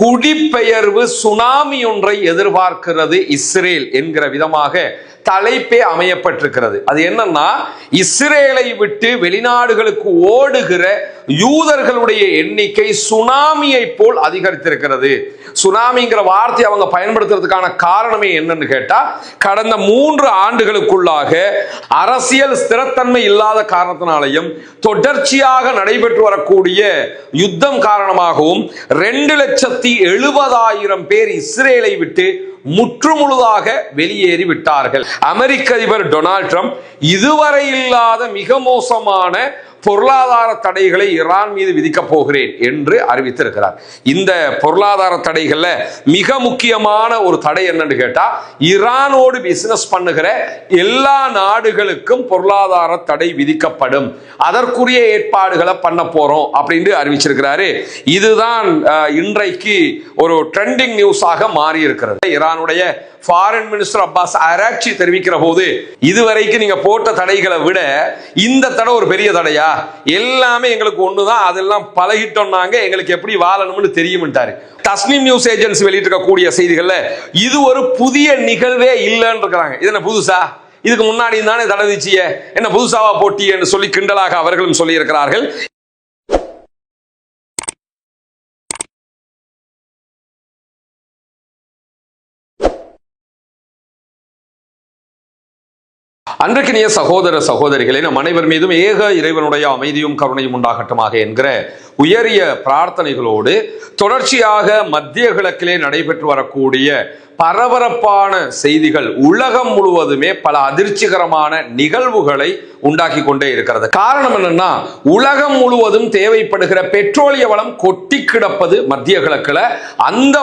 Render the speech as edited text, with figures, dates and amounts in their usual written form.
குடிபெயர்வு tsunami ஒன்றை எதிர்பார்க்கிறது Israel என்கிற விதமாக தலைப்பே அமையப்பட்டிருக்கிறது. அது என்னன்னா, இஸ்ரேலை விட்டு வெளிநாடுகளுக்கு ஓடுகிற யூதர்களுடைய எண்ணிக்கை சுனாமியை போல் அதிகரித்திருக்கிறது. சுனாமிங்கிற வார்த்தை அவங்க பயன்படுத்துறதுக்கான காரணமே என்னன்னு கேட்டா, கடந்த 3 ஆண்டுகளுக்குள்ளாக அரசியல் ஸ்திரத்தன்மை இல்லாத காரணத்தினாலையும் தொடர்ச்சியாக நடைபெற்று வரக்கூடிய யுத்தம் காரணமாகவும் 2,70,000 பேர் இஸ்ரேலை விட்டு முற்றுமுழுதாக வெளியேறி விட்டார்கள். அமெரிக்க அதிபர் டொனால்ட் ட்ரம்ப் இதுவரை இல்லாத மிக மோசமான பொருளாதார தடைகளை ஈரான் மீது விதிக்கப் போகிறேன் என்று அறிவித்திருக்கிறார். இந்த பொருளாதார தடைகள்ல மிக முக்கியமான ஒரு தடை என்னன்னு கேட்டா, ஈரானோடு பிசினஸ் பண்ணுகிற எல்லா நாடுகளுக்கும் பொருளாதார தடை விதிக்கப்படும், அதற்குரிய ஏற்பாடுகளை பண்ண போறோம் அப்படின்னு அறிவிச்சிருக்கிறாரு. இதுதான் இன்றைக்கு ஒரு ட்ரெண்டிங் நியூஸாக மாறி இருக்கிறது. ஈரானுடைய ஃபாரின் மினிஸ்டர் அப்பாஸ் அராக்சி தெரிவிக்கிற போது, இதுவரைக்கும் நீங்க போட்ட தடைகளை விட இந்த தடை ஒரு பெரிய தடையா, எல்லாமே எங்களுக்கு ஒண்ணுதான், அதெல்லாம் பழகிட்டோம்னாங்க, எங்களுக்கு எப்படி வாழணும்னு தெரியும்ட்டாரு. தஸ்னீம் நியூஸ் ஏஜென்சி வெளியிட்டிருக்கக்கூடிய செய்திகள்ல இது ஒரு புதிய நிகழ்வே இல்லைன்னு இருக்கிறாங்க. இது என்ன புதுசா? இதுக்கு முன்னாடி தானே தடை விதிச்சிய, என்ன புதுசாவா போட்டிய என்று சொல்லி கிண்டலாக அவர்களும் சொல்லி இருக்கிறார்கள். அன்றைக்கினிய சகோதர சகோதரிகளே, நம் அனைவர் மீதும் ஏக இறைவனுடைய அமைதியும் கருணையும் உண்டாகட்டுமாக என்கிற உயரிய பிரார்த்தனைகளோடு தொடர்ச்சியாக மத்திய கிழக்கிலே நடைபெற்று வரக்கூடிய பரபரப்பான செய்திகள் உலகம் முழுவதுமே பல அதிர்ச்சிகரமான நிகழ்வுகளை உண்டாக்கி கொண்டே இருக்கிறது. காரணம் என்னன்னா, உலகம் முழுவதும் தேவைப்படுகிற பெட்ரோலிய வளம் கொட்டி கிடப்பது மத்திய கிழக்குல. அந்த